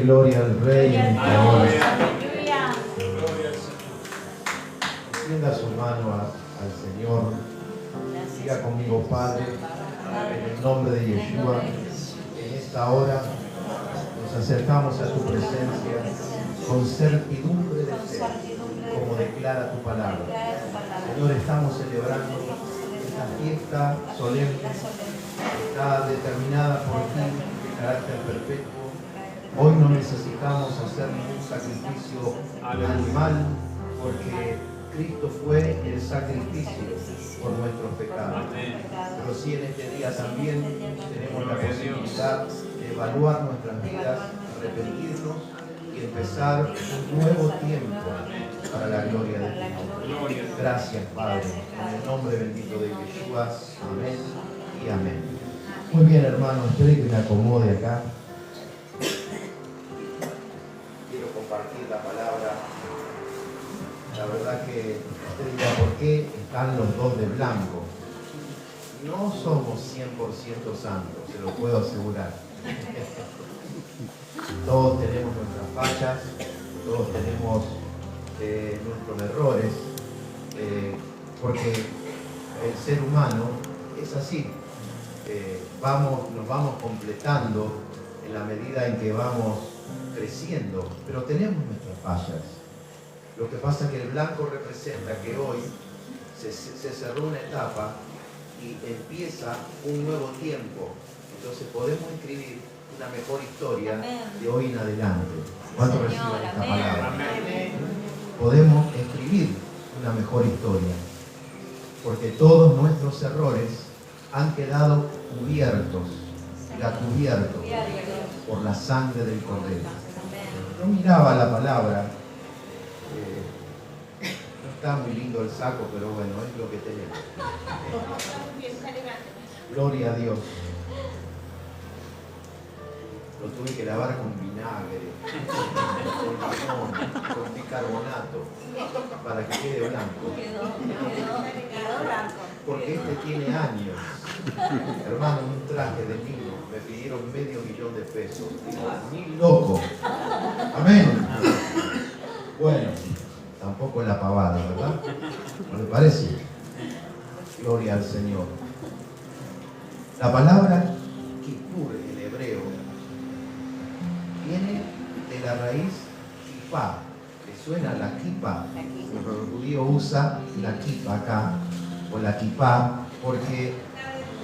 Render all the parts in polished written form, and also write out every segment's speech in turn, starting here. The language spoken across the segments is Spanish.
gloria al Rey en esta hora. Extienda su mano al Señor. Diga conmigo, Padre, en el nombre de Yeshua, en esta hora nos acercamos a tu presencia con certidumbre de fe, como declara tu palabra. Señor, estamos celebrando esta fiesta solemne que está determinada por ti de carácter perpetuo. Hoy no necesitamos hacer ningún sacrificio animal, porque Cristo fue el sacrificio por nuestros pecados. Pero sí, en este día también tenemos la posibilidad de evaluar nuestras vidas, arrepentirnos y empezar un nuevo tiempo para la gloria de Dios. Gracias, Padre, en el nombre bendito de Yeshua. Amén y amén. Muy bien, hermano, espero que me acomode acá. Quiero compartir la palabra. La verdad que usted dirá, ¿por qué están los dos de blanco? No somos 100% santos, se lo puedo asegurar. Todos tenemos nuestras fallas, todos tenemos nuestros errores, porque el ser humano es así. Nos vamos completando en la medida en que vamos creciendo, pero tenemos nuestras fallas. Lo que pasa es que el blanco representa que hoy se cerró una etapa y empieza un nuevo tiempo. Entonces podemos escribir una mejor historia de hoy en adelante. ¿Cuánto reciben esta palabra? Podemos escribir una mejor historia, porque todos nuestros errores han quedado cubiertos por la sangre del Cordero. Yo miraba la palabra. No está muy lindo el saco, pero bueno, es lo que tenemos. Gloria a Dios. Lo tuve que lavar con vinagre, con limón, con bicarbonato, para que quede blanco. Porque este tiene años. Hermano, un traje de niño me pidieron $500,000 de pesos. Digo, ni loco. Amén. Bueno, tampoco es la pavada, ¿verdad? ¿No le parece? Gloria al Señor. La palabra Kippur en hebreo viene de la raíz kipá. ¿Le suena la kippá? El judío usa la kippá acá, o la kipá, porque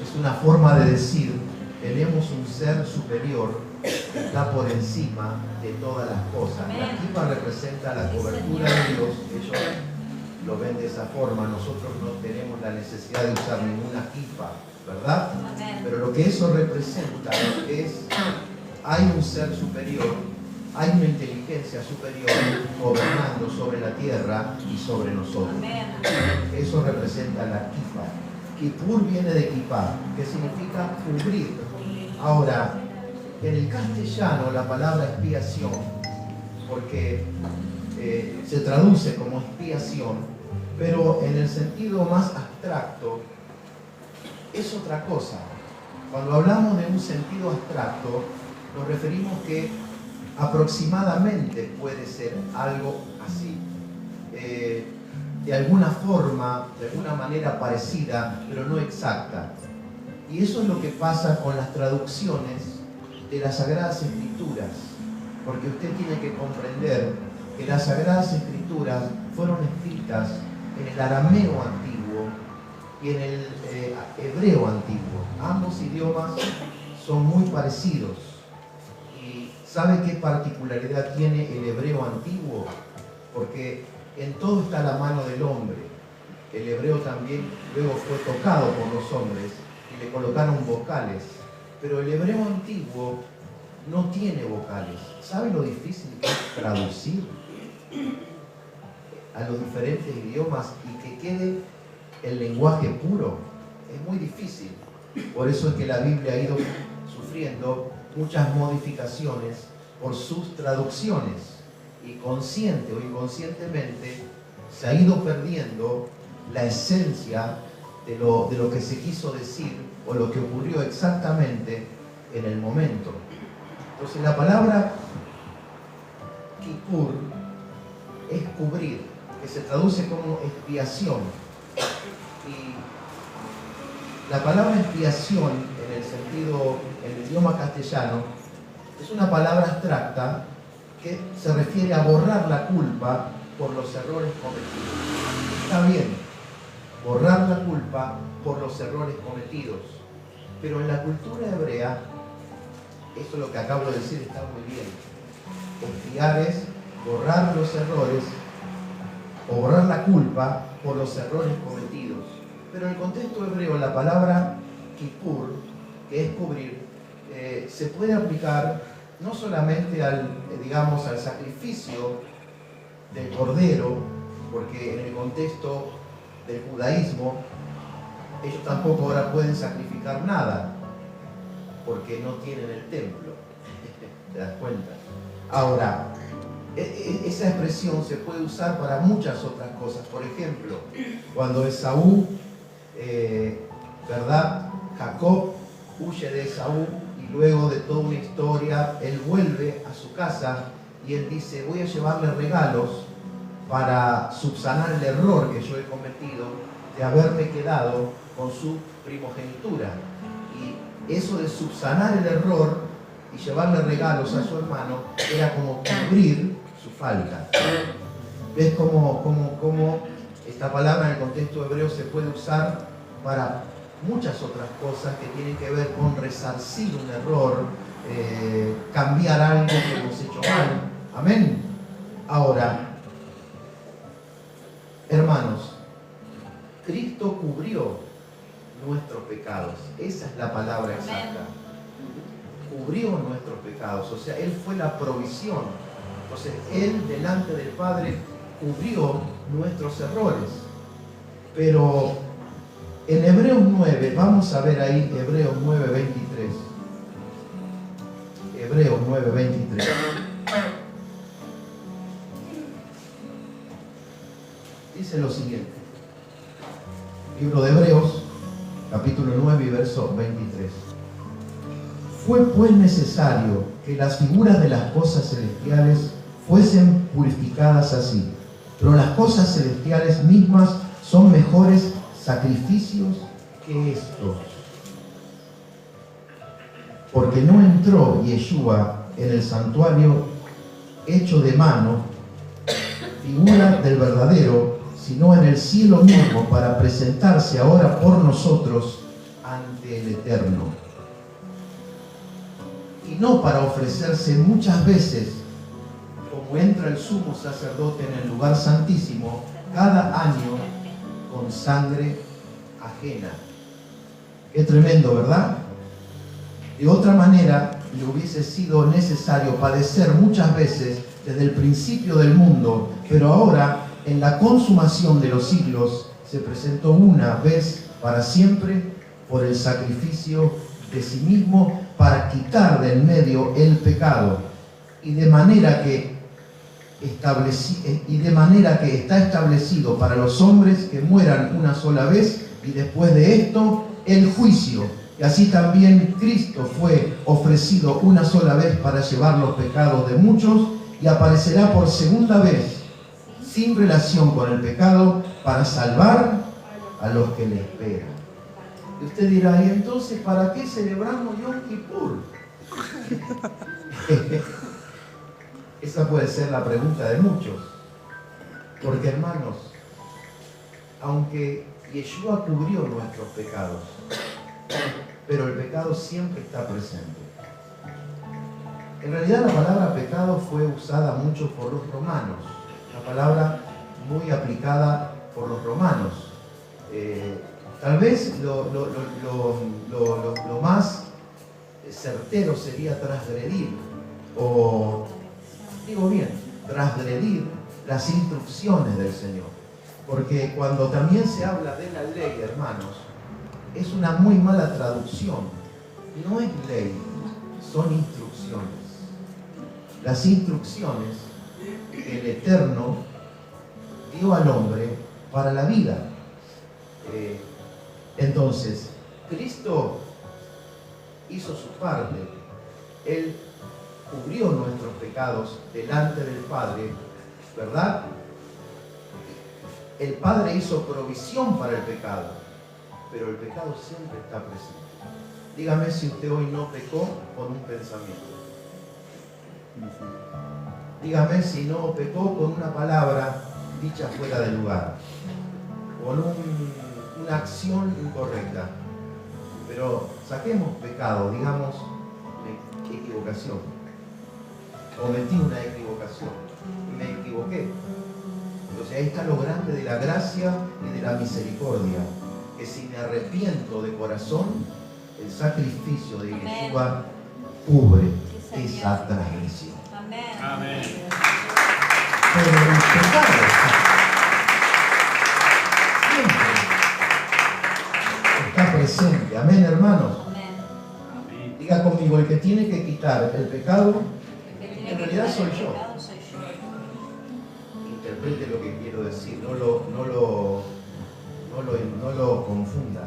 es una forma de decir, tenemos un ser superior que está por encima de todas las cosas. La kippá representa la cobertura de Dios. Ellos lo ven de esa forma. Nosotros no tenemos la necesidad de usar ninguna kippá, ¿verdad? Pero lo que eso representa es, hay un ser superior, hay una inteligencia superior gobernando sobre la tierra y sobre nosotros. Eso representa la kippá. Kippur viene de kippá, que significa cubrir. Ahora, en el castellano la palabra expiación, porque se traduce como expiación, pero en el sentido más abstracto es otra cosa. Cuando hablamos de un sentido abstracto, nos referimos que aproximadamente puede ser algo así. De alguna forma, de alguna manera parecida, pero no exacta. Y eso es lo que pasa con las traducciones de las Sagradas Escrituras, porque usted tiene que comprender que las Sagradas Escrituras fueron escritas en el arameo antiguo y en el hebreo antiguo. Ambos idiomas son muy parecidos. ¿Y sabe qué particularidad tiene el hebreo antiguo? Porque en todo está la mano del hombre. El hebreo también luego fue tocado por los hombres y le colocaron vocales. Pero el hebreo antiguo no tiene vocales. ¿Sabe lo difícil que es traducir a los diferentes idiomas y que quede el lenguaje puro? Es muy difícil. Por eso es que la Biblia ha ido sufriendo muchas modificaciones por sus traducciones. Y consciente o inconscientemente se ha ido perdiendo la esencia de lo que se quiso decir o lo que ocurrió exactamente en el momento. Entonces la palabra Kippur es cubrir, que se traduce como expiación. Y la palabra expiación, en el sentido, en el idioma castellano, es una palabra abstracta que se refiere a borrar la culpa por los errores cometidos. Está bien, borrar la culpa por los errores cometidos, pero en la cultura hebrea, eso lo que acabo de decir está muy bien. Expiar es borrar los errores o borrar la culpa por los errores cometidos. Pero en el contexto hebreo, la palabra Kippur, que es cubrir, se puede aplicar no solamente al sacrificio del cordero, porque en el contexto del judaísmo, ellos tampoco ahora pueden sacrificar nada, porque no tienen el templo. ¿Te das cuenta? Ahora, esa expresión se puede usar para muchas otras cosas. Por ejemplo, cuando Esaú, ¿verdad? Jacob huye de Esaú y luego de toda una historia, él vuelve a su casa y él dice, voy a llevarle regalos para subsanar el error que yo he cometido de haberme quedado con su primogenitura. Y eso de subsanar el error y llevarle regalos a su hermano era como cubrir su falta. ¿Ves cómo esta palabra en el contexto hebreo se puede usar para muchas otras cosas que tienen que ver con resarcir un error, cambiar algo que hemos hecho mal? Amén. Ahora, hermanos, Cristo cubrió nuestros pecados. Esa es la palabra exacta. Cubrió nuestros pecados, o sea, Él fue la provisión. Entonces, Él delante del Padre cubrió nuestros errores. Pero en Hebreos 9, vamos a ver ahí Hebreos 9:23. Hebreos 9:23. Dice lo siguiente. Libro de Hebreos, capítulo 9 y verso 23. Fue pues necesario que las figuras de las cosas celestiales fuesen purificadas así, pero las cosas celestiales mismas son mejores sacrificios que estos. Porque no entró Yeshua en el santuario hecho de mano, figura del verdadero, sino en el cielo mismo, para presentarse ahora por nosotros ante el Eterno. Y no para ofrecerse muchas veces, como entra el sumo sacerdote en el lugar santísimo, cada año con sangre ajena. Qué tremendo, ¿verdad? De otra manera, le hubiese sido necesario padecer muchas veces desde el principio del mundo, pero ahora, en la consumación de los siglos, se presentó una vez para siempre por el sacrificio de sí mismo para quitar de en medio el pecado, y de manera que está establecido para los hombres que mueran una sola vez y después de esto el juicio. Y así también Cristo fue ofrecido una sola vez para llevar los pecados de muchos y aparecerá por segunda vez sin relación con el pecado para salvar a los que le esperan. Y usted dirá, ¿y entonces para qué celebramos Yom Kippur? Esa puede ser la pregunta de muchos. Porque, hermanos, aunque Yeshua cubrió nuestros pecados, pero el pecado siempre está presente. En realidad la palabra pecado fue usada mucho por los romanos, una palabra muy aplicada por los romanos. Tal vez lo más certero sería transgredir, o digo bien, transgredir las instrucciones del Señor. Porque cuando también se habla de la ley, hermanos, es una muy mala traducción. No es ley, son instrucciones. Las instrucciones que el Eterno dio al hombre para la vida. Entonces, Cristo hizo su parte. Él cubrió nuestros pecados delante del Padre, ¿verdad? El Padre hizo provisión para el pecado, pero el pecado siempre está presente. Dígame si usted hoy no pecó con un pensamiento. Dígame si no pecó con una palabra dicha fuera de lugar, con una acción incorrecta. Pero saquemos pecado, digamos, equivocación. Cometí una equivocación y me equivoqué. Entonces ahí está lo grande de la gracia y de la misericordia, que si me arrepiento de corazón, el sacrificio de Yeshua cubre esa transgresión. Amén. Pero el pecado siempre está presente. Amén, hermanos. Amén. Diga conmigo, el que tiene que quitar el pecado, en realidad soy yo. Interprete lo que quiero decir, no lo confunda.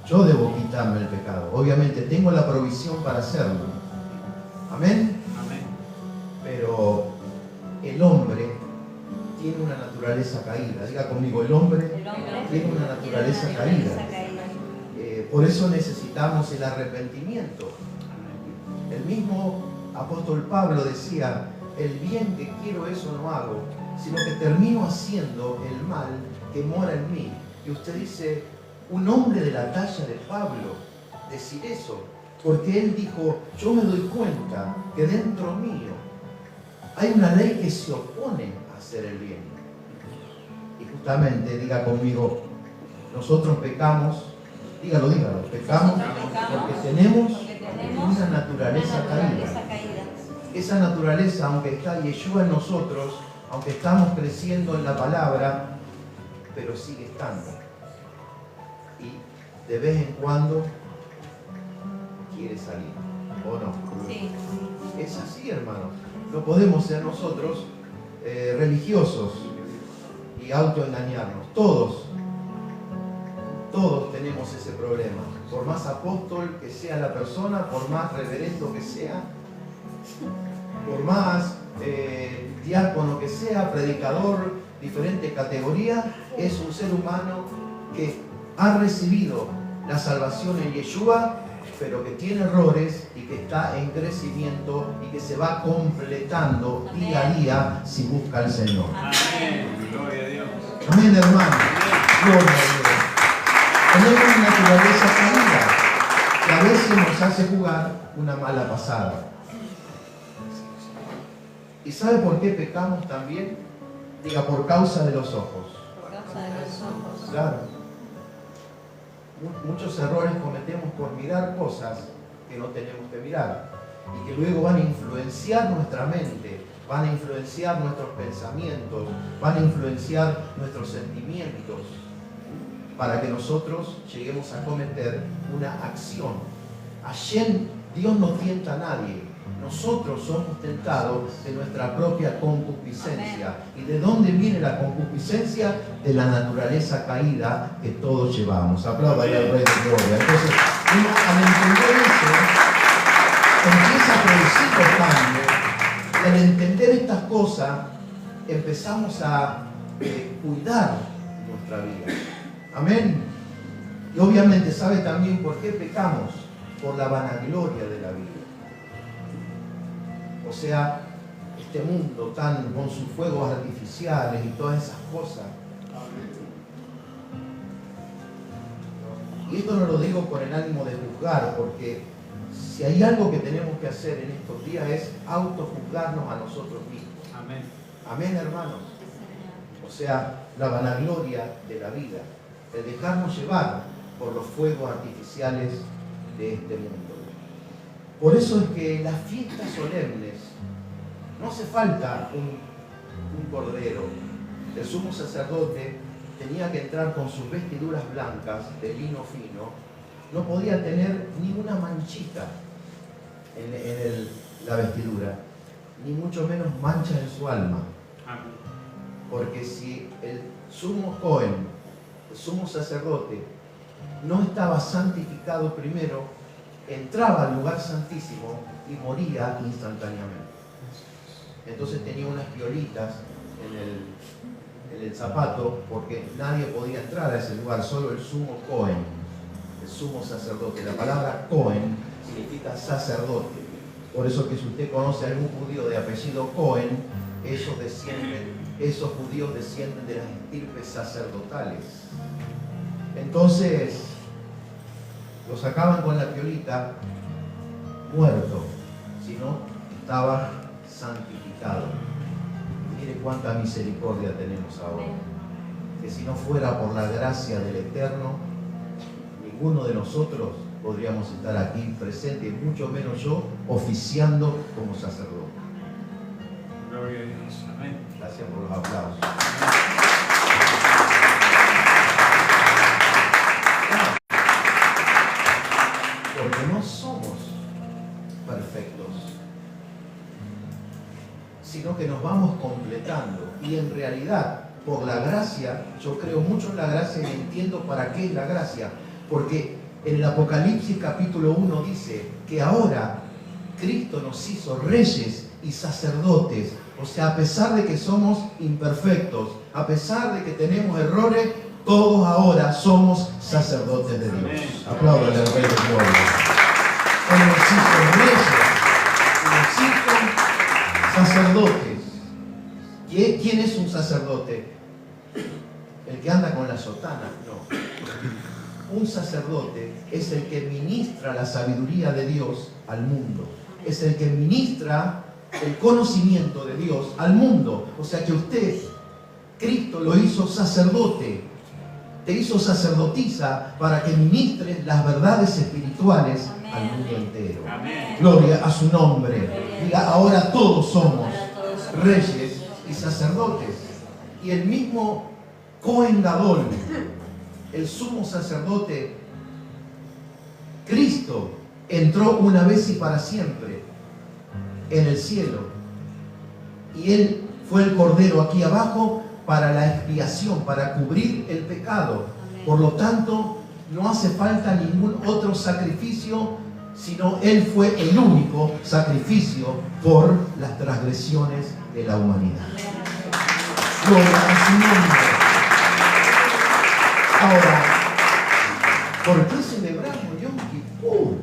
Yo debo quitarme el pecado. Obviamente tengo la provisión para hacerlo. Amén. Amén. Pero el hombre tiene una naturaleza caída. Diga conmigo, el hombre tiene una naturaleza caída. Por eso necesitamos el arrepentimiento. El mismo apóstol Pablo decía, el bien que quiero eso no hago, sino que termino haciendo el mal que mora en mí. Y usted dice, un hombre de la talla de Pablo, decir eso, porque él dijo, yo me doy cuenta que dentro mío hay una ley que se opone a hacer el bien. Y justamente, diga conmigo, nosotros pecamos, dígalo, pecamos porque tenemos una naturaleza caída. Esa naturaleza, aunque está Yeshua en nosotros, aunque estamos creciendo en la palabra, pero sigue estando. Y de vez en cuando quiere salir, ¿o no? Sí. Es así, hermanos. No podemos ser nosotros religiosos y autoengañarnos. Todos tenemos ese problema. Por más apóstol que sea la persona, por más reverendo que sea, por más diácono que sea, predicador, diferente categoría, es un ser humano que ha recibido la salvación en Yeshua, pero que tiene errores y que está en crecimiento y que se va completando día a día si busca al Señor. Amén. Gloria a Dios. Amén, hermano. Gloria a Dios. Tenemos una naturaleza caída que a veces nos hace jugar una mala pasada. ¿Y sabe por qué pecamos también? Diga, por causa de los ojos. Por causa de los ojos. Claro. Muchos errores cometemos por mirar cosas que no tenemos que mirar y que luego van a influenciar nuestra mente, van a influenciar nuestros pensamientos, van a influenciar nuestros sentimientos para que nosotros lleguemos a cometer una acción. Hashem, Dios no tienta a nadie. Nosotros somos tentados de nuestra propia concupiscencia. ¿Y de dónde viene la concupiscencia? De la naturaleza caída que todos llevamos. Apláudale al Rey de Gloria. Entonces, uno, al entender eso, empieza a producir los cambios. Y al entender estas cosas, empezamos a cuidar nuestra vida. Amén. Y obviamente, ¿sabe también por qué pecamos? Por la vanagloria de la vida. O sea, este mundo tan con sus fuegos artificiales y todas esas cosas. Y esto no lo digo con el ánimo de juzgar, porque si hay algo que tenemos que hacer en estos días es autojuzgarnos a nosotros mismos. Amén. Amén, hermanos. O sea, la vanagloria de la vida, el dejarnos llevar por los fuegos artificiales de este mundo. Por eso es que en las fiestas solemnes no hace falta un cordero. El sumo sacerdote tenía que entrar con sus vestiduras blancas de lino fino, no podía tener ni una manchita en la vestidura, ni mucho menos mancha en su alma. Amén. Porque si el sumo Cohen, el sumo sacerdote, no estaba santificado primero, entraba al lugar santísimo y moría instantáneamente. Entonces tenía unas piolitas en el zapato, porque nadie podía entrar a ese lugar, solo el sumo Cohen, el sumo sacerdote. La palabra Cohen significa sacerdote. Por eso que si usted conoce a algún judío de apellido Cohen, esos judíos descienden de las estirpes sacerdotales. Entonces, lo sacaban con la piolita muerto, sino estaba santificado. Mire cuánta misericordia tenemos ahora. Que si no fuera por la gracia del Eterno, ninguno de nosotros podríamos estar aquí presentes, mucho menos yo, oficiando como sacerdote. Gloria a Dios. Amén. Gracias por los aplausos. Porque no somos perfectos, sino que nos vamos completando. Y en realidad, por la gracia, yo creo mucho en la gracia y entiendo para qué es la gracia. Porque en el Apocalipsis capítulo 1 dice que ahora Cristo nos hizo reyes y sacerdotes. O sea, a pesar de que somos imperfectos, a pesar de que tenemos errores, todos ahora somos sacerdotes de Dios. Apláudale al Rey de Gloria. Él nos hizo reyes y nos hizo sacerdotes. ¿Quién es un sacerdote? ¿El que anda con la sotana? No. Un sacerdote es el que ministra la sabiduría de Dios al mundo. Es el que ministra el conocimiento de Dios al mundo. O sea que usted, Cristo lo hizo sacerdote, te hizo sacerdotisa para que ministres las verdades espirituales al mundo entero. Amén. Gloria a su nombre. Diga, ahora todos somos reyes y sacerdotes. Y el mismo Cohen Gadol, el sumo sacerdote, Cristo, entró una vez y para siempre en el cielo. Y Él fue el Cordero aquí abajo para la expiación, para cubrir el pecado. Por lo tanto, no hace falta ningún otro sacrificio, sino Él fue el único sacrificio por las transgresiones de la humanidad. Gloria a su nombre. Ahora, ¿por qué celebramos Yom Kippur?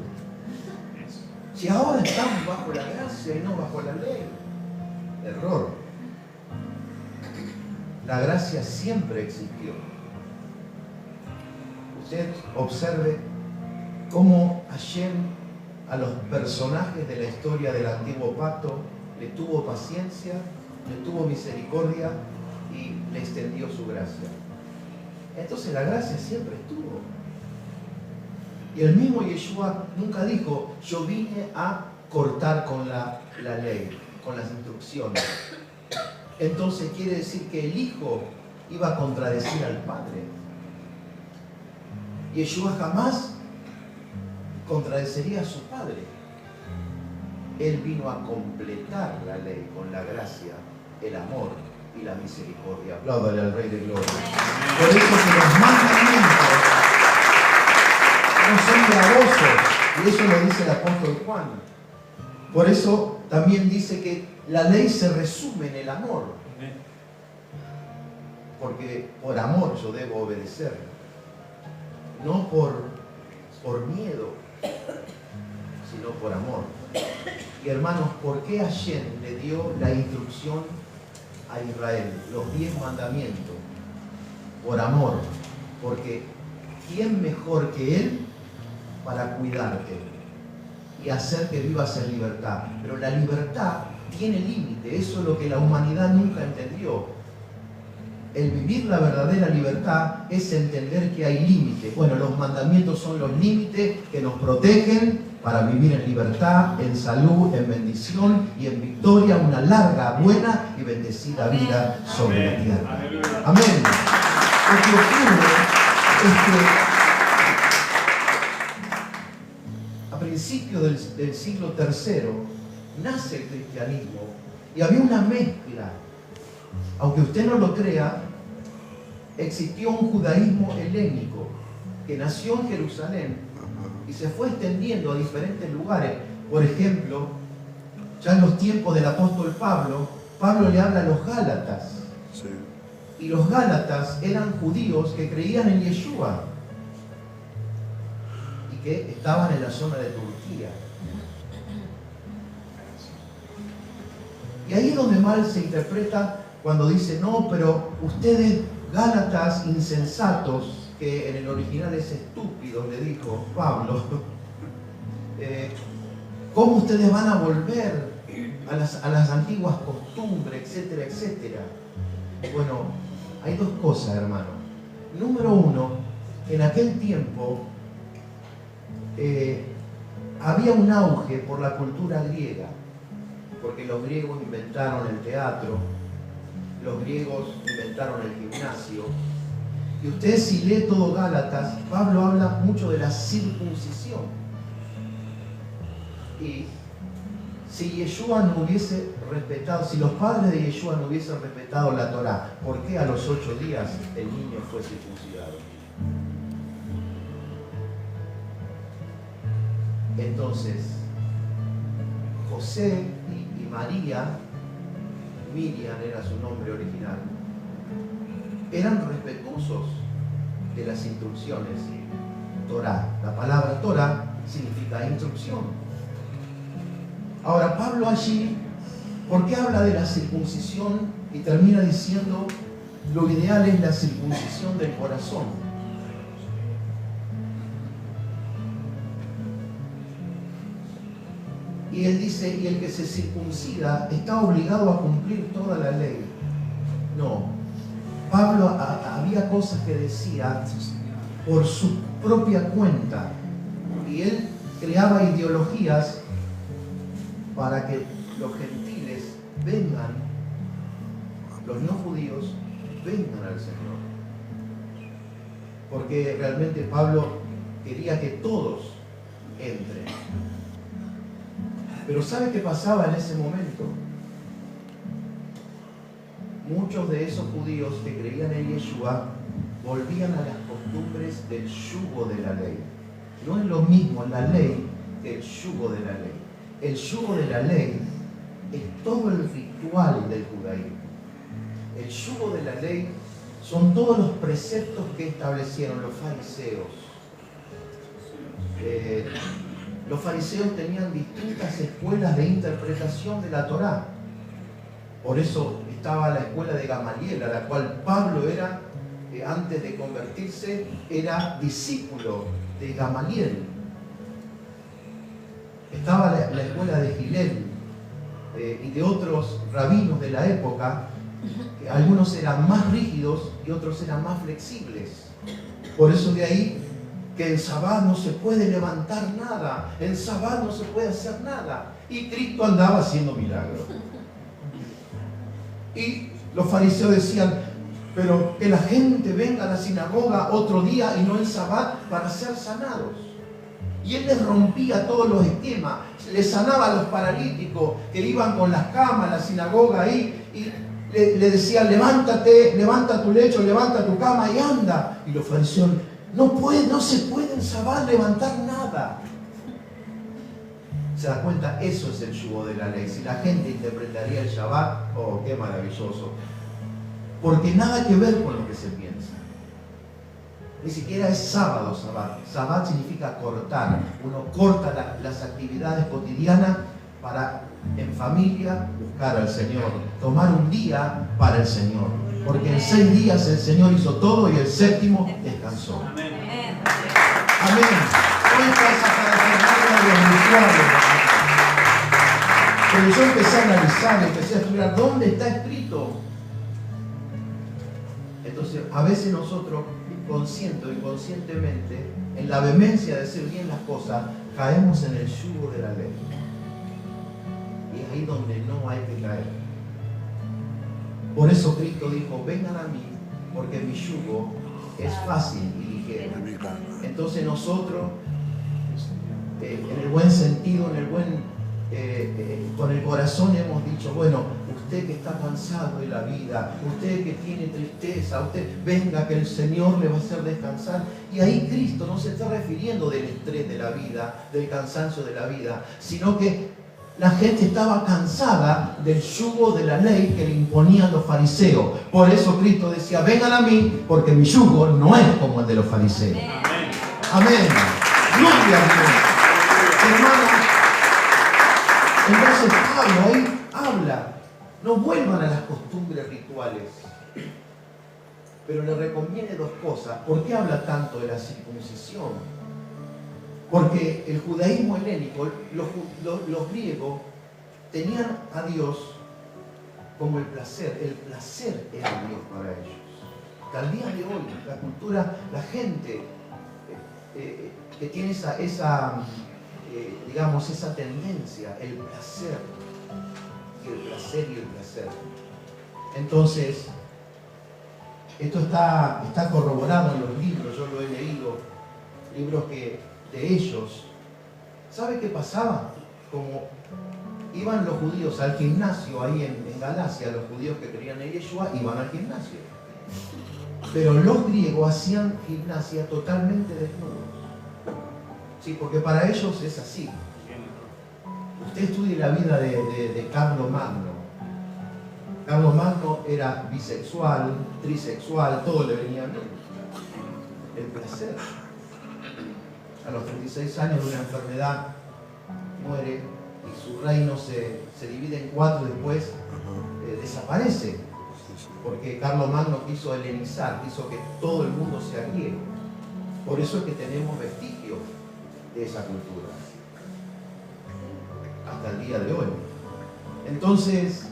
Si ahora estamos bajo la gracia y no bajo la ley. Error. La gracia siempre existió. Usted observe cómo Hashem a los personajes de la historia del antiguo pacto le tuvo paciencia, le tuvo misericordia y le extendió su gracia. Entonces la gracia siempre estuvo. Y el mismo Yeshua nunca dijo, yo vine a cortar con la ley, con las instrucciones. Entonces quiere decir que el Hijo iba a contradecir al Padre. Yeshua jamás contradecería a su Padre. Él vino a completar la ley con la gracia, el amor y la misericordia. Apláudale al Rey de Gloria. Por eso que los mandamientos no son gravosos, y eso lo dice el apóstol Juan. Por eso también dice que la ley se resume en el amor. Porque por amor yo debo obedecer, no por miedo, sino por amor. Y hermanos, ¿por qué Hashem le dio la instrucción a Israel, los 10 mandamientos? Por amor. Porque ¿quién mejor que Él para cuidarte y hacer que vivas en libertad? Pero la libertad tiene límite. Eso es lo que la humanidad nunca entendió. El vivir la verdadera libertad es entender que hay límite. Bueno, los mandamientos son los límites que nos protegen para vivir en libertad, en salud, en bendición y en victoria, una larga, buena y bendecida vida sobre la tierra. Amén. Lo que ocurre es que a principios del siglo III nace el cristianismo y había una mezcla. Aunque usted no lo crea, existió un judaísmo helénico que nació en Jerusalén y se fue extendiendo a diferentes lugares. Por ejemplo, ya en los tiempos del apóstol Pablo, Pablo le habla a los Gálatas. Sí. Y los Gálatas eran judíos que creían en Yeshua y que estaban en la zona de Turquía. Y ahí es donde mal se interpreta cuando dice, no, pero ustedes, Gálatas insensatos, que en el original es estúpidos, le dijo Pablo, ¿cómo ustedes van a volver a las antiguas costumbres, etcétera, etcétera? Bueno, hay dos cosas, hermano. Número uno, en aquel tiempo había un auge por la cultura griega, porque los griegos inventaron el teatro, los griegos inventaron el gimnasio. Y usted, si lee todo Gálatas, Pablo habla mucho de la circuncisión. Y si Yeshua no hubiese respetado, si los padres de Yeshua no hubiesen respetado la Torá, ¿por qué a los 8 días el niño fue circuncidado? Entonces, José y María, Miriam era su nombre original, eran respetuosos de las instrucciones. Torá, la palabra Torá significa instrucción. Ahora, Pablo allí, ¿por qué habla de la circuncisión y termina diciendo lo ideal es la circuncisión del corazón? Y él dice, y el que se circuncida está obligado a cumplir toda la ley. No. Pablo había cosas que decía por su propia cuenta. Y él creaba ideologías para que los gentiles vengan, los no judíos vengan al Señor. Porque realmente Pablo quería que todos entren. Pero ¿sabe qué pasaba en ese momento? Muchos de esos judíos que creían en Yeshua volvían a las costumbres del yugo de la ley. No es lo mismo la ley que el yugo de la ley. El yugo de la ley es todo el ritual del judaísmo. El yugo de la ley son todos los preceptos que establecieron los fariseos. Los fariseos tenían distintas escuelas de interpretación de la Torá. Por eso estaba la escuela de Gamaliel, a la cual Pablo era, antes de convertirse, era discípulo de Gamaliel. Estaba la escuela de Gilel y de otros rabinos de la época. Algunos eran más rígidos y otros eran más flexibles. Por eso de ahí que en Sabbat no se puede levantar nada, en Sabbat no se puede hacer nada. Y Cristo andaba haciendo milagros. Y los fariseos decían, pero que la gente venga a la sinagoga otro día y no en Sabbat para ser sanados. Y él les rompía todos los esquemas, les sanaba a los paralíticos que iban con las camas a la sinagoga ahí y le decía, levántate, levanta tu lecho, levanta tu cama y anda. Y los fariseos, no se puede en Sabbat levantar nada. ¿Se da cuenta? Eso es el yugo de la ley. Si la gente interpretaría el Shabbat, oh, qué maravilloso. Porque nada que ver con lo que se piensa. Ni siquiera es sábado, Shabbat. Shabbat significa cortar. Uno corta las actividades cotidianas para, en familia, buscar al Señor. Tomar un día para el Señor. Porque en 6 días el Señor hizo todo y el 7º descansó. Amén. Amén. Cuenta esa característica de los rituales. Pero yo empecé a analizar, empecé a estudiar dónde está escrito. Entonces, a veces nosotros, consciente o inconscientemente, en la vehemencia de hacer bien las cosas, caemos en el yugo de la ley. Y es ahí donde no hay que caer. Por eso Cristo dijo, vengan a mí, porque mi yugo es fácil y ligero. Entonces nosotros, en el buen sentido, en el buen con el corazón hemos dicho, bueno, usted que está cansado de la vida, usted que tiene tristeza, usted venga que el Señor le va a hacer descansar. Y ahí Cristo no se está refiriendo del estrés de la vida, del cansancio de la vida, sino que la gente estaba cansada del yugo de la ley que le imponían los fariseos. Por eso Cristo decía, vengan a mí, porque mi yugo no es como el de los fariseos. Amén. Amén. Gloria a Dios. Hermanos, entonces Pablo ahí habla, no vuelvan a las costumbres rituales, pero le recomiende dos cosas. ¿Por qué habla tanto de la circuncisión? Porque el judaísmo helénico, los griegos tenían a Dios como el placer era Dios para ellos. Hasta el día de hoy, la cultura, la gente que tiene digamos, esa tendencia, el placer y el placer. Entonces, esto está corroborado en los libros, yo lo he leído, libros de ellos. ¿Sabe qué pasaba? Como iban los judíos al gimnasio ahí en Galacia, los judíos que creían en Yeshua iban al gimnasio. Pero los griegos hacían gimnasia totalmente desnudos. Sí, porque para ellos es así. Usted estudie la vida de Carlos Magno. Carlos Magno era bisexual, trisexual, todo le venía bien. El placer. A los 36 años de una enfermedad muere y su reino se divide en 4 y después desaparece. Porque Carlos Magno quiso helenizar, quiso que todo el mundo sea griego. Por eso es que tenemos vestigios de esa cultura hasta el día de hoy. Entonces,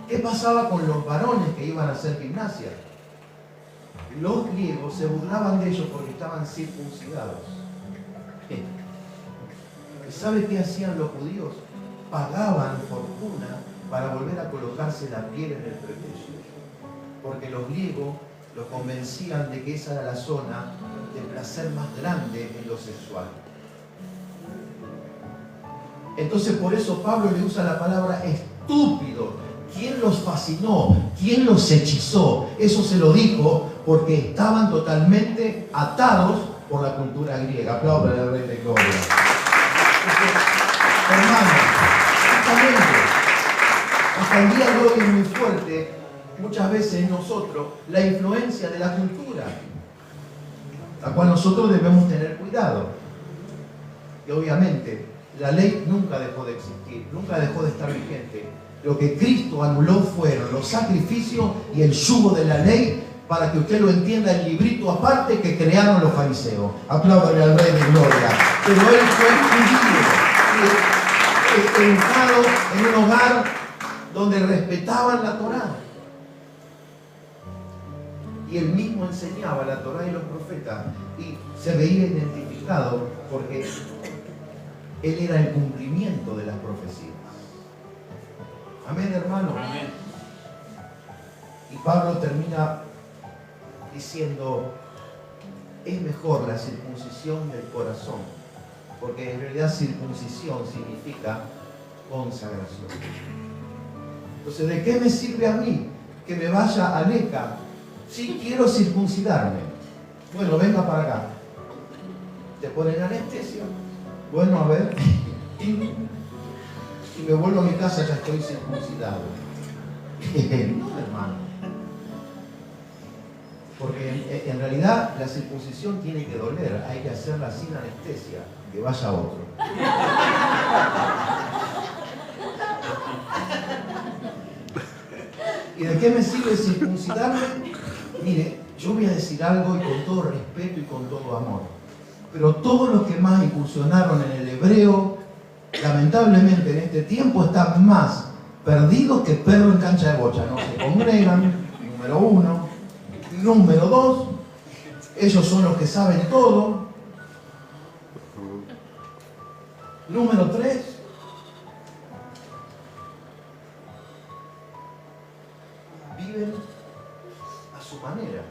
¿qué pasaba con los varones que iban a hacer gimnasia? Los griegos se burlaban de ellos porque estaban circuncidados. ¿Y sabe qué hacían los judíos? Pagaban fortuna para volver a colocarse la piel en el prepucio, porque los griegos los convencían de que esa era la zona de placer más grande en lo sexual. Entonces por eso Pablo le usa la palabra estúpido. ¿Quién los fascinó? ¿Quién los hechizó? Eso se lo dijo porque estaban totalmente atados por la cultura griega. Aplaudan al Rey de Gloria. Hermanos, justamente, hasta el día de hoy es muy fuerte, muchas veces en nosotros, la influencia de la cultura, la cual nosotros debemos tener cuidado. Y obviamente, la ley nunca dejó de existir, nunca dejó de estar vigente. Lo que Cristo anuló fueron los sacrificios y el yugo de la ley, para que usted lo entienda, el librito aparte que crearon los fariseos. Apláudale al Rey de Gloria. Pero él fue judío, educado en un hogar donde respetaban la Torá. Y él mismo enseñaba la Torá y los profetas, y se veía identificado porque él era el cumplimiento de las profecías. Amén, hermano. Amén. Y Pablo termina diciendo, es mejor la circuncisión del corazón, porque en realidad circuncisión significa consagración. Entonces, ¿de qué me sirve a mí que me vaya a Leca si quiero circuncidarme? Bueno, venga para acá. Te ponen anestesia. Bueno, a ver. Y me vuelvo a mi casa, ya estoy circuncidado. No, hermano. Porque en realidad la circuncisión tiene que doler, hay que hacerla sin anestesia, que vaya otro. ¿Y de qué me sirve circuncidarme? Mire, yo voy a decir algo y con todo respeto y con todo amor. Pero todos los que más incursionaron en el hebreo, lamentablemente en este tiempo están más perdidos que perro en cancha de bocha. No se congregan, número 1. Número 2, ellos son los que saben todo. Número 3, viven a su manera.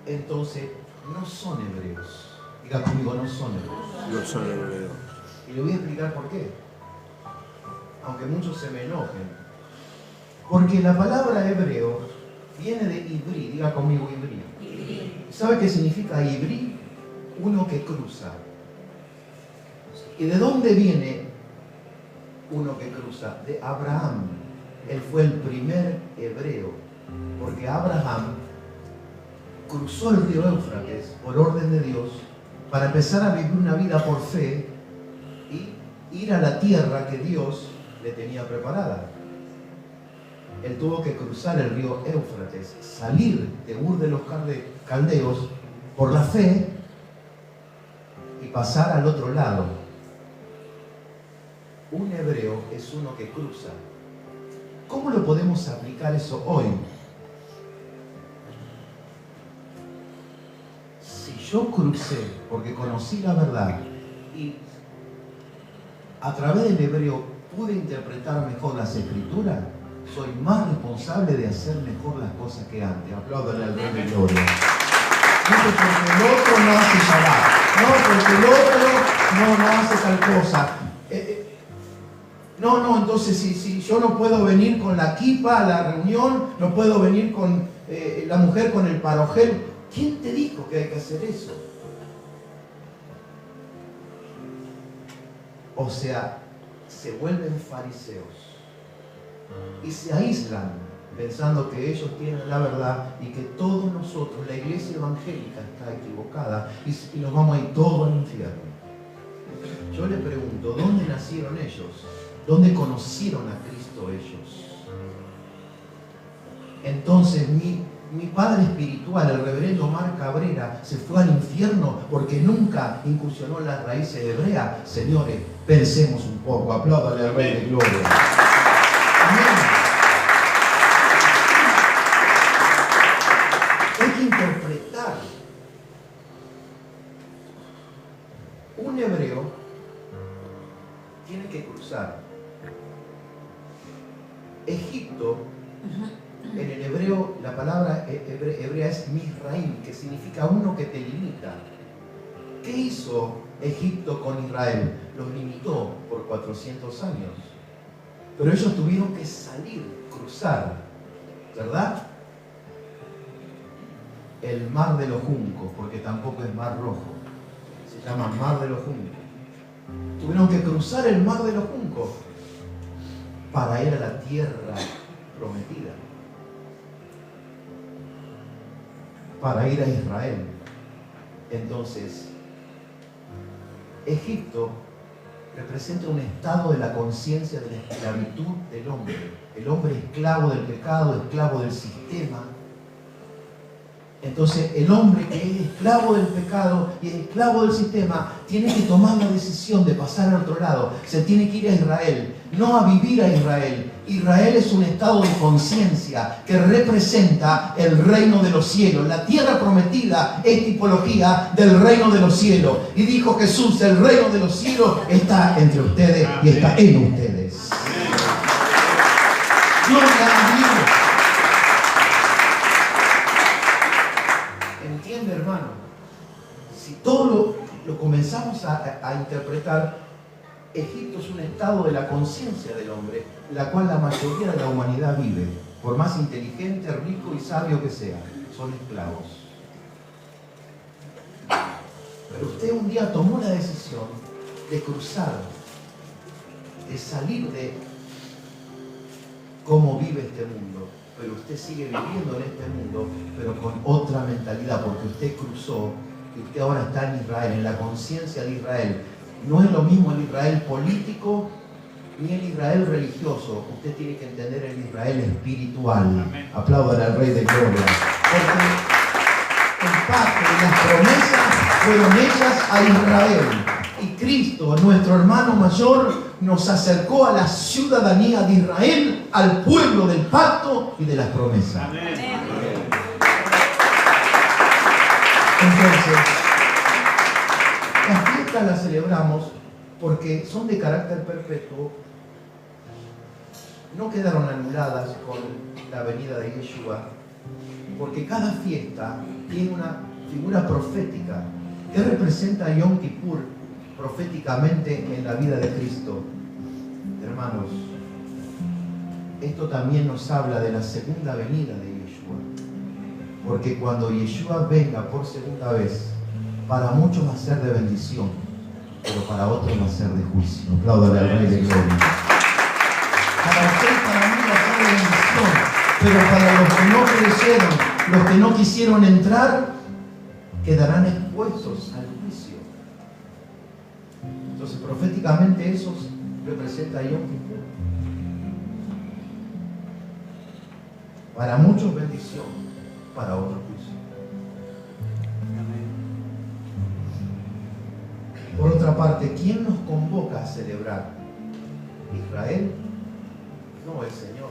Entonces, no son hebreos. Diga conmigo, no son hebreos. No son hebreos. Y le voy a explicar por qué. Aunque muchos se me enojen. Porque la palabra hebreo viene de ibrí, diga conmigo ibrí. ¿Sabe qué significa ibrí? Uno que cruza. ¿Y de dónde viene uno que cruza? De Abraham. Él fue el primer hebreo. Porque Abraham cruzó el río Éufrates por orden de Dios para empezar a vivir una vida por fe y ir a la tierra que Dios le tenía preparada. Él tuvo que cruzar el río Éufrates, salir de Ur de los Caldeos por la fe y pasar al otro lado. Un hebreo es uno que cruza. ¿Cómo lo podemos aplicar eso hoy? Si yo crucé porque conocí la verdad y a través del hebreo pude interpretar mejor las escrituras, soy más responsable de hacer mejor las cosas que antes. Apláudale al Rey de Gloria. No porque el otro no hace Shabbat, no porque el otro no hace tal cosa. Entonces si yo no puedo venir con la kipa a la reunión, no puedo venir con la mujer con el parojel. ¿Quién te dijo que hay que hacer eso? O sea, se vuelven fariseos y se aíslan pensando que ellos tienen la verdad y que todos nosotros, la iglesia evangélica está equivocada y nos vamos a ir todos al infierno. Yo le pregunto, ¿dónde nacieron ellos? ¿Dónde conocieron a Cristo ellos? Entonces mi padre espiritual, el reverendo Omar Cabrera, se fue al infierno porque nunca incursionó en las raíces hebreas. Señores, pensemos un poco. Apláudale al Rey de Gloria. Amén. Hay que interpretar. Un hebreo tiene que cruzar. Egipto, en el hebreo, la palabra hebrea es Misraim, que significa uno que te limita. ¿Qué hizo Egipto con Israel? Los limitó por 400 años. Pero ellos tuvieron que salir, cruzar, ¿verdad? El mar de los juncos, porque tampoco es mar rojo. Se llama mar de los juncos. Tuvieron que cruzar el mar de los juncos para ir a la tierra prometida. Para ir a Israel. Entonces, Egipto representa un estado de la conciencia de la esclavitud del hombre. El hombre esclavo del pecado, esclavo del sistema. Entonces, el hombre que es esclavo del pecado y es esclavo del sistema tiene que tomar la decisión de pasar al otro lado. Se tiene que ir a Israel, no a vivir a Israel. Israel es un estado de conciencia que representa el reino de los cielos. La tierra prometida es tipología del reino de los cielos. Y dijo Jesús, el reino de los cielos está entre ustedes y está en ustedes. Gloria a Dios. ¿Entiende, hermano? Si todo lo comenzamos a interpretar, Egipto es un estado de la conciencia del hombre, en la cual la mayoría de la humanidad vive, por más inteligente, rico y sabio que sea, son esclavos. Pero usted un día tomó la decisión de cruzar, de salir de cómo vive este mundo, pero usted sigue viviendo en este mundo, pero con otra mentalidad, porque usted cruzó y usted ahora está en Israel, en la conciencia de Israel. No es lo mismo el Israel político ni el Israel religioso. Usted tiene que entender el Israel espiritual. Apláudale al Rey de Gloria. Porque el pacto y las promesas fueron hechas a Israel. Y Cristo, nuestro hermano mayor, nos acercó a la ciudadanía de Israel, al pueblo del pacto y de las promesas. Entonces, las fiestas las celebramos porque son de carácter perpetuo, no quedaron anuladas con la venida de Yeshua, porque cada fiesta tiene una figura profética que representa a Yom Kippur, proféticamente en la vida de Cristo. Hermanos, esto también nos habla de la segunda venida de Yeshua. Porque cuando Yeshua venga por segunda vez, para muchos va a ser de bendición, pero para otros va a ser de juicio. Apláudale al Rey de Gloria. Para usted y para mí va a ser de bendición, pero para los que no creyeron, los que no quisieron entrar, quedarán expuestos al juicio. Entonces, proféticamente, eso representa a Yom Kippur. Para muchos bendición, para otros juicio. Por otra parte, ¿quién nos convoca a celebrar? ¿Israel? No, el Señor.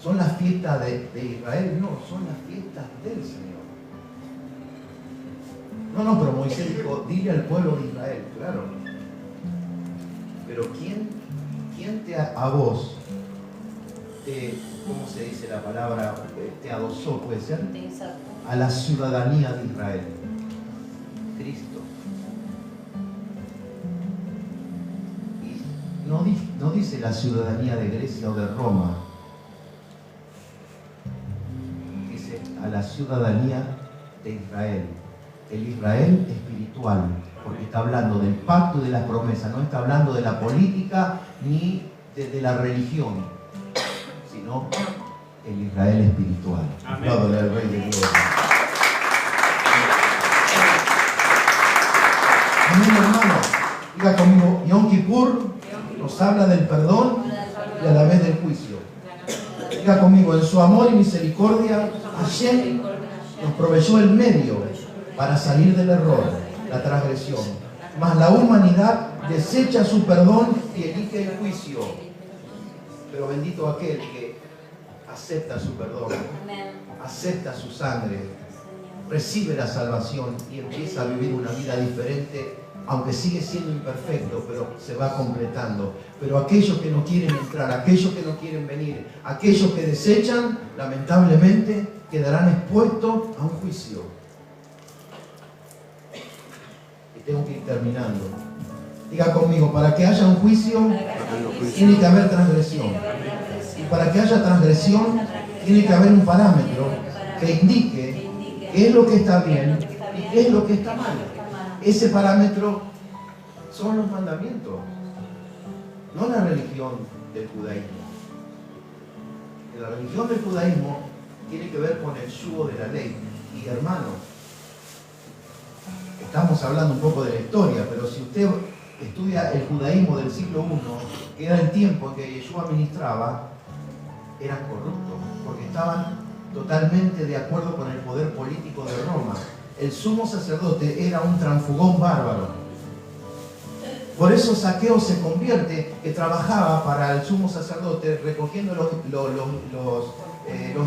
¿Son las fiestas de Israel? No, son las fiestas del Señor. No, pero Moisés dijo, dile al pueblo de Israel, claro. Pero ¿quién a vos ¿cómo se dice la palabra? Te adosó, puede ser, a la ciudadanía de Israel? Cristo. Y no dice la ciudadanía de Grecia o de Roma, dice a la ciudadanía de Israel, el Israel espiritual, porque está hablando del pacto y de las promesas, no está hablando de la política ni de la religión, sino el Israel espiritual. Apláudale al Rey de Gloria. Amén, hermano. Diga conmigo, Yom Kippur nos habla del perdón y a la vez del juicio. Diga conmigo, en su amor y misericordia, Hashem nos proveyó el medio para salir del error, la transgresión. Mas la humanidad desecha su perdón y elige el juicio. Pero bendito aquel que acepta su perdón, acepta su sangre, recibe la salvación y empieza a vivir una vida diferente, aunque sigue siendo imperfecto, pero se va completando. Pero aquellos que no quieren entrar, aquellos que no quieren venir, aquellos que desechan, lamentablemente quedarán expuestos a un juicio. Y tengo que ir terminando. Diga conmigo, para que haya un juicio, tiene que haber transgresión. Y para que haya transgresión, tiene que haber un parámetro que indique qué es lo que está bien y qué es lo que está mal. Ese parámetro son los mandamientos, no la religión del judaísmo. La religión del judaísmo tiene que ver con el yugo de la ley. Y hermanos, estamos hablando un poco de la historia, pero si usted estudia el judaísmo del siglo I, que era el tiempo en que Yeshua ministraba, eran corruptos, porque estaban totalmente de acuerdo con el poder político de Roma. El sumo sacerdote era un transfugón bárbaro. Por eso Zaqueo se convierte, que trabajaba para el sumo sacerdote recogiendo los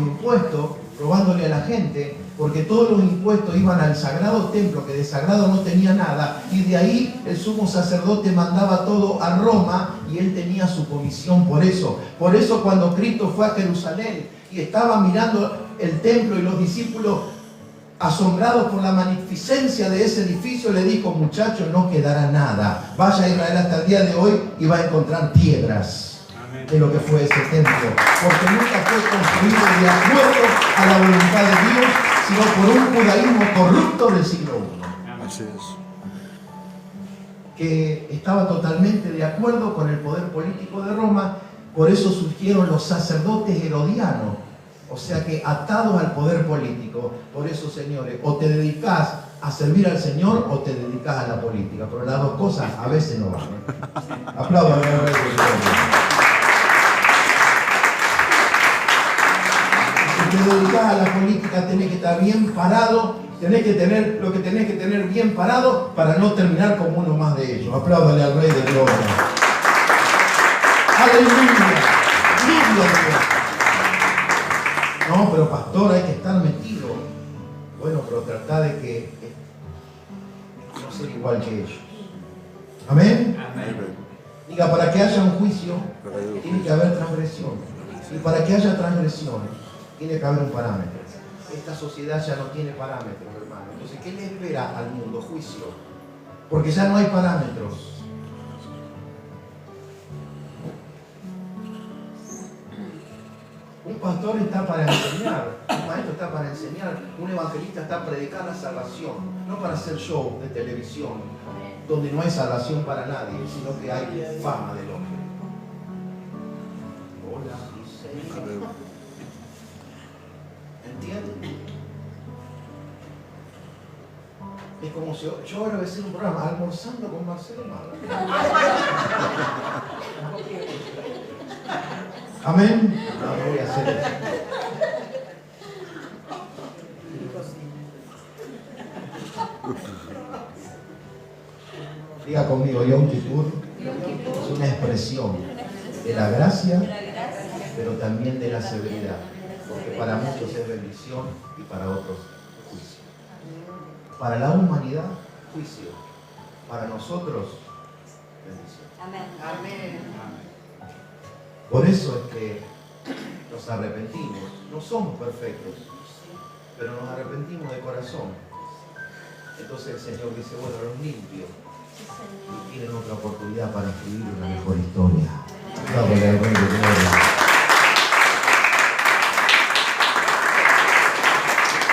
impuestos, robándole a la gente, porque todos los impuestos iban al sagrado templo, que de sagrado no tenía nada, y de ahí el sumo sacerdote mandaba todo a Roma y él tenía su comisión por eso. Por eso cuando Cristo fue a Jerusalén y estaba mirando el templo y los discípulos asombrados por la magnificencia de ese edificio, le dijo, muchachos, no quedará nada. Vaya a Israel hasta el día de hoy y va a encontrar piedras de lo que fue ese templo. Porque nunca fue construido de acuerdo a la voluntad de Dios, sino por un judaísmo corrupto del siglo I. Así es. Que estaba totalmente de acuerdo con el poder político de Roma. Por eso surgieron los sacerdotes herodianos. O sea que atados al poder político. Por eso, señores, o te dedicas a servir al Señor o te dedicas a la política. Pero las dos cosas a veces no van. Aplaudan al Rey de Gloria. Si te dedicas a la política, tenés que estar bien parado, tenés que tener lo que tenés que tener bien parado para no terminar como uno más de ellos. Apláudale al Rey de Gloria. Aleluya. Gloria a Dios. No, pero pastor, hay que estar metido. Bueno, pero trata de que no ser igual que ellos. ¿Amén? Amén. Diga, para que haya un juicio, tiene que haber transgresión. Y para que haya transgresión, tiene que haber un parámetro. Esta sociedad ya no tiene parámetros, hermano. Entonces, ¿qué le espera al mundo? Juicio. Porque ya no hay parámetros. Un pastor está para enseñar, un maestro está para enseñar, un evangelista está para predicar la salvación, no para hacer show de televisión, donde no hay salvación para nadie, sino que hay fama del hombre. Hola, ¿entienden? Es como si yo ahora voy a hacer un programa almorzando con Marcelo Mala. Amén. No voy a hacer eso. Diga conmigo, Yom Kippur es una expresión de la gracia, pero también de la severidad. Porque para muchos es bendición y para otros juicio. Para la humanidad, juicio. Para nosotros, bendición. Amén. Amén. Por eso es que nos arrepentimos. No somos perfectos, pero nos arrepentimos de corazón. Entonces el Señor dice, bueno, los limpio y tienen otra oportunidad para escribir una mejor historia. Gloria al Rey de Gloria.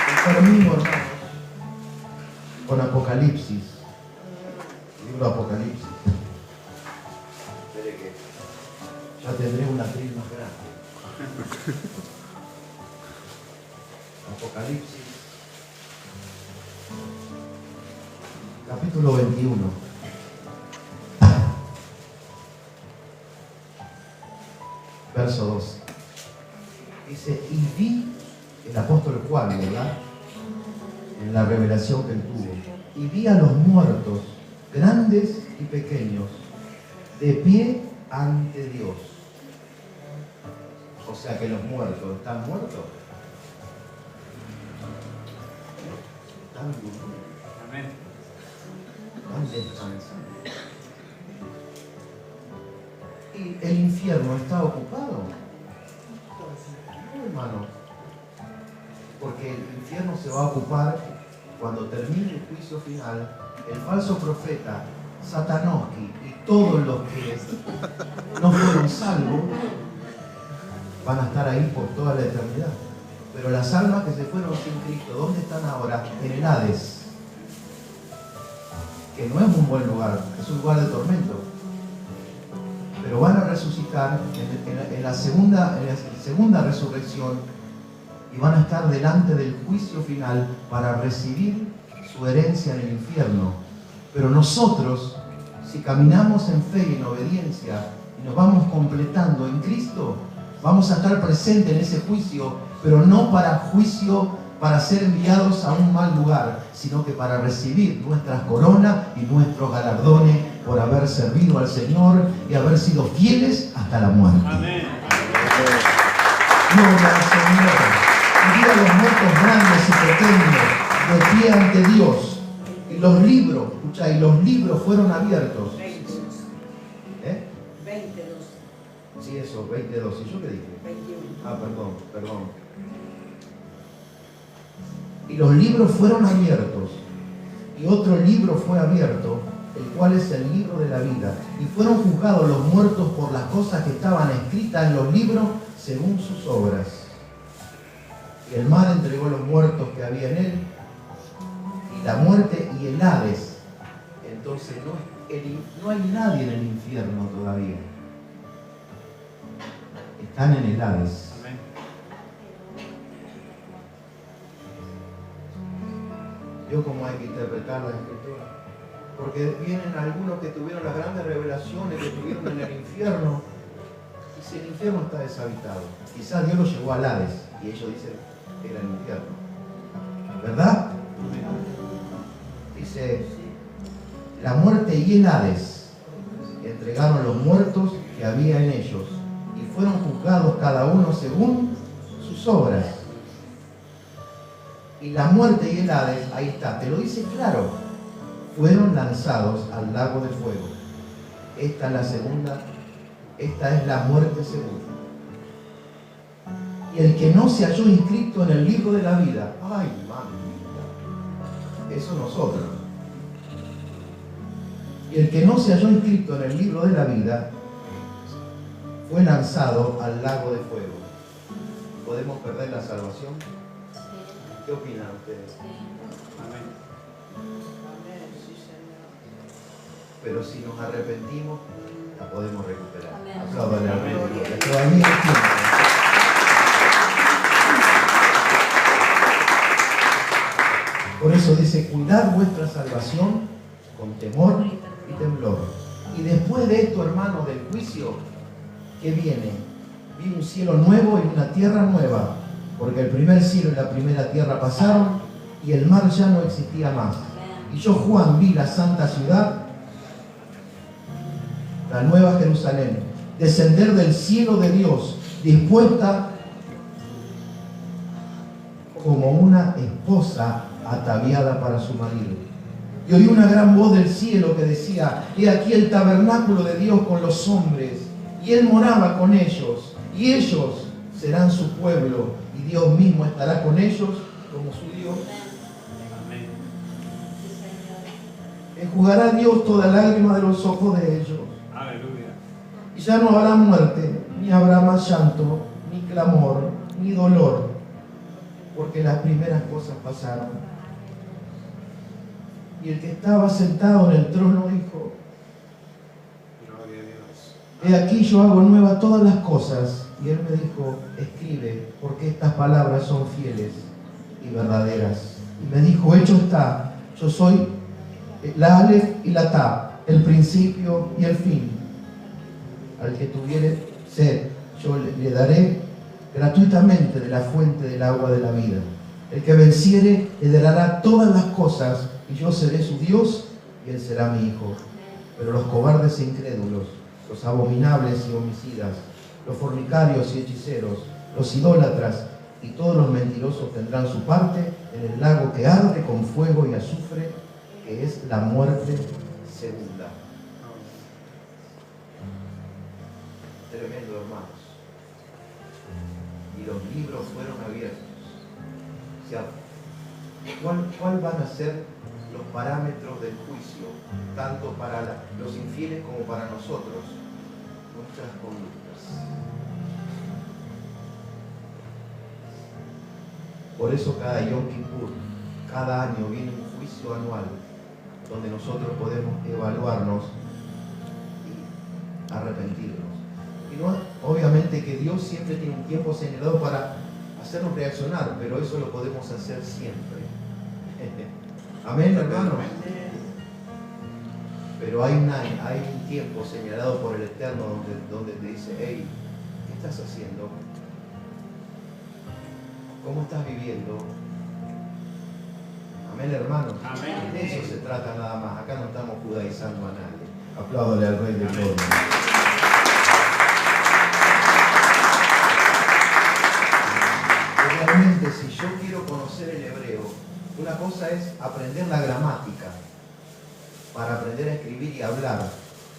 Y termino, hermanos, con Apocalipsis. Libro Apocalipsis. Espere que ya tendré una atril más grande. Apocalipsis, capítulo 21. Verso 12. Dice, y vi el apóstol Juan, ¿verdad? En la revelación que él tuvo. Y vi a los muertos, grandes y pequeños, de pie ante Dios. O sea que los muertos, ¿están muertos? Están durmiendo. Amén. Están descansando. ¿Y el infierno está ocupado? No, hermano. Porque el infierno se va a ocupar cuando termine el juicio final. El falso profeta, Satanoski y todos los que no fueron salvos van a estar ahí por toda la eternidad. Pero las almas que se fueron sin Cristo, ¿dónde están ahora? En el Hades. Que no es un buen lugar, es un lugar de tormento. Pero van a resucitar en la segunda resurrección y van a estar delante del juicio final para recibir su herencia en el infierno. Pero nosotros, si caminamos en fe y en obediencia y nos vamos completando en Cristo, vamos a estar presentes en ese juicio, pero no para juicio, para ser enviados a un mal lugar, sino que para recibir nuestras coronas y nuestros galardones por haber servido al Señor y haber sido fieles hasta la muerte. Amén. Gloria al Señor. Y vi a los muertos grandes y pequeños de pie ante Dios. Y los libros, escucha, y los libros fueron abiertos. 22. ¿Eh? 22. Sí, eso, 22. ¿Y yo qué dije? 21. Ah, perdón. Y los libros fueron abiertos, y otro libro fue abierto, el cual es el libro de la vida. Y fueron juzgados los muertos por las cosas que estaban escritas en los libros según sus obras. Y el mar entregó los muertos que había en él, y la muerte y el Hades. Entonces no hay nadie en el infierno todavía. Están en el Hades. Amén. Yo como hay que interpretar la escritura. Porque vienen algunos que tuvieron las grandes revelaciones que tuvieron en el infierno. Y si el infierno está deshabitado, quizás Dios los llevó al Hades y ellos dicen que era el infierno. ¿Verdad? Dice, la muerte y el Hades entregaron los muertos que había en ellos y fueron juzgados cada uno según sus obras. Y la muerte y el Hades, ahí está, te lo dice claro, fueron lanzados al lago de fuego. Esta es la segunda, esta es la muerte segunda. Y el que no se halló inscrito en el libro de la vida, ay, mamita, eso nosotros. Y el que no se halló inscrito en el libro de la vida fue lanzado al lago de fuego. ¿Podemos perder la salvación? ¿Qué opinan ustedes? Amén. Pero si nos arrepentimos, la podemos recuperar. Amén. Apláudale al Rey de Amén. Gloria. Todavía hay tiempo. Por eso dice, cuidad vuestra salvación con temor y temblor. Y después de esto, hermanos, del juicio, ¿qué viene? Vi un cielo nuevo y una tierra nueva, porque el primer cielo y la primera tierra pasaron y el mar ya no existía más. Y yo, Juan, vi la santa ciudad, la nueva Jerusalén, descender del cielo de Dios, dispuesta como una esposa ataviada para su marido. Y oí una gran voz del cielo que decía, he aquí el tabernáculo de Dios con los hombres, y Él moraba con ellos, y ellos serán su pueblo, y Dios mismo estará con ellos como su Dios. Amén. Enjugará Dios toda lágrima de los ojos de ellos. Aleluya. Y ya no habrá muerte, ni habrá más llanto, ni clamor, ni dolor, porque las primeras cosas pasaron. Y el que estaba sentado en el trono dijo, Gloria a Dios. he aquí yo hago nuevas todas las cosas. Y él me dijo, escribe, porque estas palabras son fieles y verdaderas. Y me dijo, hecho está, yo soy la Alef y la Ta, el principio y el fin. Al que tuviere sed, yo le daré gratuitamente de la fuente del agua de la vida. El que venciere heredará todas las cosas, y yo seré su Dios, y él será mi hijo. Pero los cobardes e incrédulos, los abominables y homicidas, los fornicarios y hechiceros, los idólatras y todos los mentirosos tendrán su parte en el lago que arde con fuego y azufre, que es la muerte segunda. Tremendo, hermanos. Y los libros fueron abiertos. O sea, ¿cuál van a ser los parámetros del juicio, tanto para los infieles como para nosotros? Nuestras conductas. Por eso cada Yom Kippur, cada año viene un juicio anual, donde nosotros podemos evaluarnos y arrepentirnos. Y no, obviamente que Dios siempre tiene un tiempo señalado para hacernos reaccionar, pero eso lo podemos hacer siempre. Amén, hermanos. Pero hay un tiempo señalado por el Eterno donde te dice, hey, ¿qué estás haciendo? ¿Cómo estás viviendo? Amén, hermanos. Amén. De eso se trata nada más. Acá no estamos judaizando a nadie. Apláudale al Rey de Gloria. Realmente, si yo quiero conocer el hebreo, una cosa es aprender la gramática para aprender a escribir y hablar,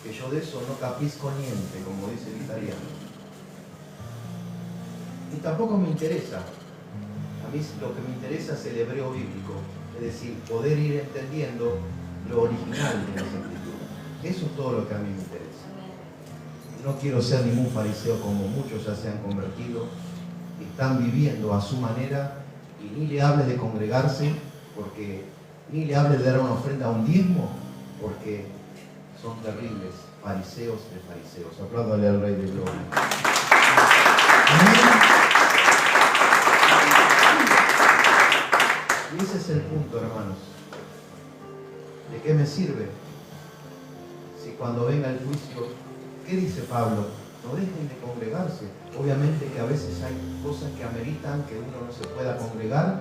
que yo de eso no capisco niente, como dice el italiano. Y tampoco me interesa. A mí lo que me interesa es el hebreo bíblico, es decir, poder ir entendiendo lo original de las escrituras. Eso es todo lo que a mí me interesa. No quiero ser ningún fariseo como muchos ya se han convertido, están viviendo a su manera, y ni le hables de congregarse, porque ni le hables de dar una ofrenda a un diezmo, porque son terribles fariseos de fariseos. Apláudale al Rey de Gloria. Amén. Y ese es el punto, hermanos. ¿De qué me sirve? Si cuando venga el juicio, ¿qué dice Pablo? No dejen de congregarse. Obviamente que a veces hay cosas que ameritan que uno no se pueda congregar,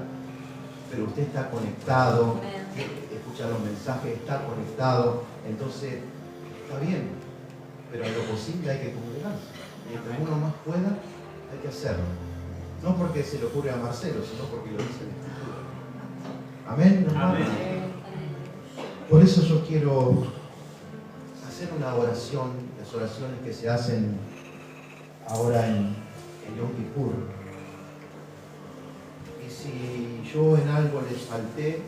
pero usted está conectado, escucha los mensajes, está conectado, entonces está bien, pero en lo posible hay que congregarse. Mientras uno más pueda, hay que hacerlo. No porque se le ocurre a Marcelo, sino porque lo dice la Escritura. Amén, hermano. Amén. Por eso yo quiero hacer una oración, las oraciones que se hacen ahora en Yom Kippur. Y si yo en algo les falté,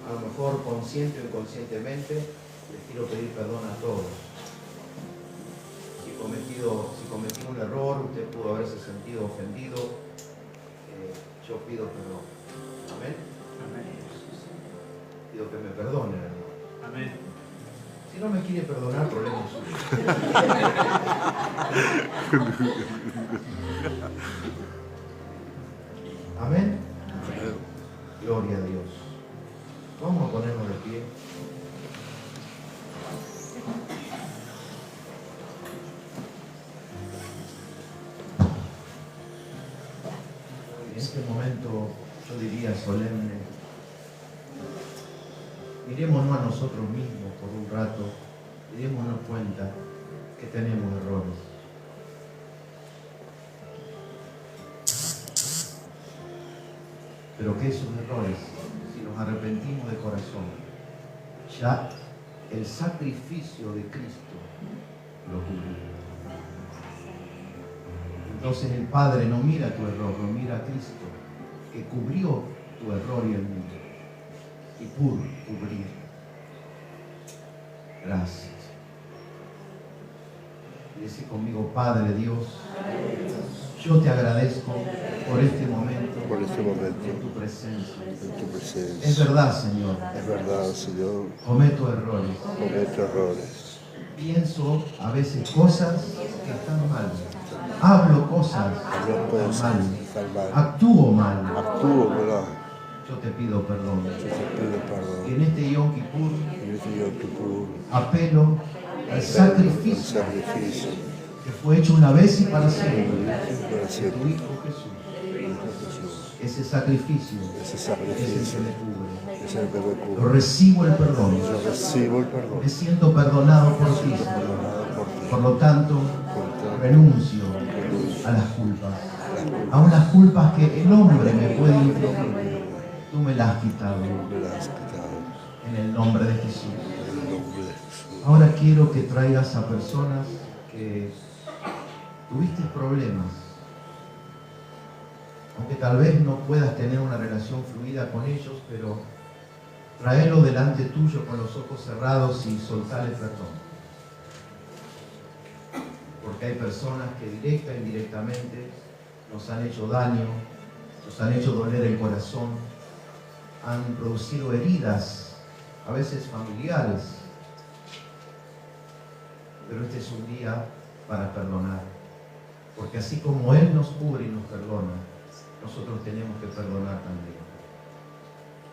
a lo mejor consciente o inconscientemente, les quiero pedir perdón a todos. Si cometí un error, usted pudo haberse sentido ofendido, yo pido perdón. Amén. Amén. Pido que me perdone, hermano. Amén. Si no me quiere perdonar, problema suyo. Amén. Gloria a Dios. Vamos a ponernos de pie. En este momento, yo diría solemne, mirémonos a nosotros mismos por un rato y démonos cuenta que tenemos errores. Pero que esos errores, si nos arrepentimos de corazón, ya el sacrificio de Cristo lo cubrió. Entonces el Padre no mira tu error, lo mira a Cristo, que cubrió tu error y el mío, y pudo cubrir. Gracias. Dice conmigo, Padre Dios, yo te agradezco por este momento, en tu presencia. Es verdad, Señor, cometo errores. Pienso a veces cosas que están mal. Hablo cosas mal. Actúo mal. Yo te pido perdón. Y en este Yom Kippur apelo al sacrificio que fue hecho una vez y para siempre de tu Hijo Jesús. Ese sacrificio es el que me cubre. Yo recibo el perdón. Me siento perdonado por ti. Por lo tanto, renuncio a las culpas. A unas culpas que el hombre me puede infligir. Tú me las has quitado. En el nombre de Jesús. Ahora quiero que traigas a personas que tuviste problemas. Aunque tal vez no puedas tener una relación fluida con ellos, pero tráelo delante tuyo con los ojos cerrados y soltarle perdón. Porque hay personas que directa e indirectamente nos han hecho daño, nos han hecho doler el corazón, han producido heridas, a veces familiares. Pero este es un día para perdonar. Porque así como Él nos cubre y nos perdona, nosotros tenemos que perdonar también.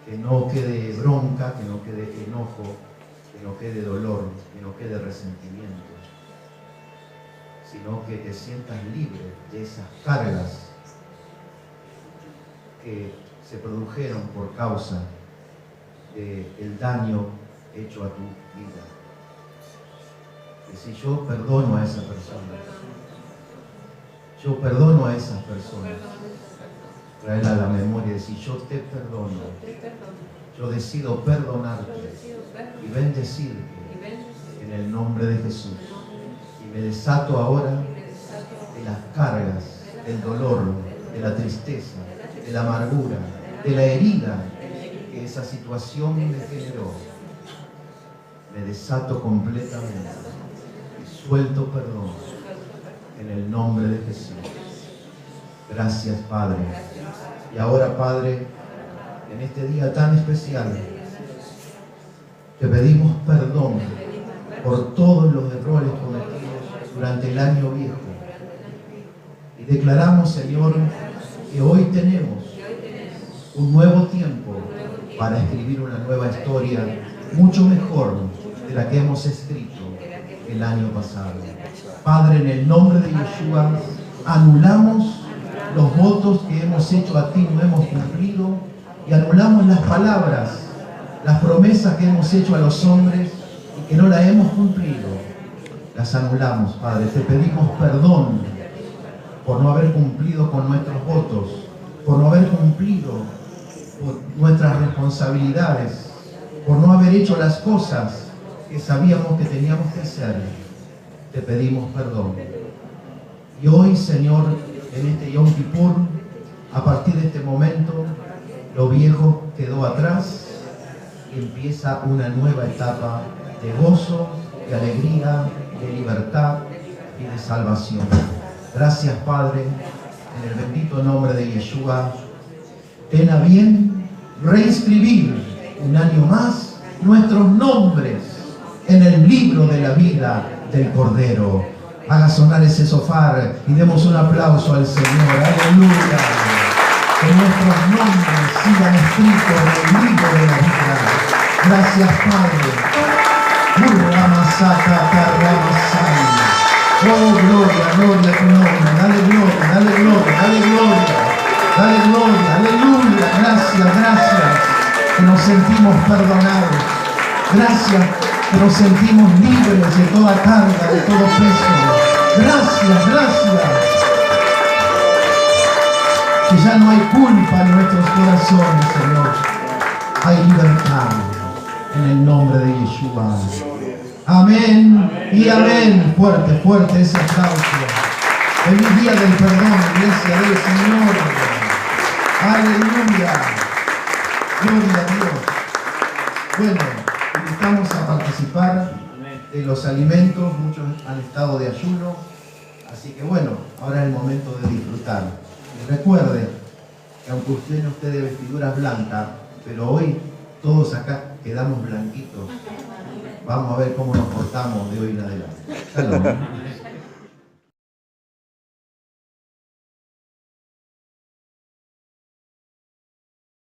Que no quede bronca, que no quede enojo, que no quede dolor, que no quede resentimiento, sino que te sientas libre de esas cargas que se produjeron por causa del daño hecho a tu vida. Que si yo perdono a esa persona, yo perdono a esas personas, traerla a la memoria y decir, yo te perdono, yo decido perdonarte y bendecirte en el nombre de Jesús. Y me desato ahora de las cargas, del dolor, de la tristeza, de la amargura, de la herida que esa situación me generó. Me desato completamente y suelto perdón en el nombre de Jesús. Gracias, Padre. Y ahora, Padre, en este día tan especial, te pedimos perdón por todos los errores cometidos durante el año viejo. Y declaramos, Señor, que hoy tenemos un nuevo tiempo para escribir una nueva historia mucho mejor de la que hemos escrito el año pasado. Padre, en el nombre de Yeshua, anulamos los votos que hemos hecho a ti, no hemos cumplido, y anulamos las palabras, las promesas que hemos hecho a los hombres y que no las hemos cumplido. Las anulamos, Padre. Te pedimos perdón por no haber cumplido con nuestros votos, por no haber cumplido con nuestras responsabilidades, por no haber hecho las cosas que sabíamos que teníamos que hacer. Te pedimos perdón. Y hoy, Señor, en este Yom Kippur, a partir de este momento, lo viejo quedó atrás empieza una nueva etapa de gozo, de alegría, de libertad y de salvación. Gracias, Padre, en el bendito nombre de Yeshua. Ten a bien reinscribir un año más nuestros nombres en el libro de la vida del Cordero. Haga sonar ese sofá y demos un aplauso al Señor. Aleluya. Que nuestros nombres sigan escritos en el libro de la vida. Gracias, Padre. Oh, gloria, gloria a tu nombre. Dale gloria, dale gloria, dale gloria. Dale gloria, aleluya. Gracias, gracias. Que nos sentimos perdonados. Gracias que nos sentimos libres de toda carga, de todo peso. Gracias, gracias. Que ya no hay culpa en nuestros corazones, Señor. Hay libertad en el nombre de Yeshua. Amén y amén. Fuerte, fuerte ese aplauso. Feliz día del perdón, iglesia del Señor. Aleluya. Gloria a Dios. Bueno, invitamos a participar de los alimentos. Muchos han estado de ayuno. Así que bueno, ahora es el momento de disfrutar. Y recuerde que aunque usted no esté de vestiduras blancas, pero hoy todos acá quedamos blanquitos. Vamos a ver cómo nos portamos de hoy en adelante. Shalom.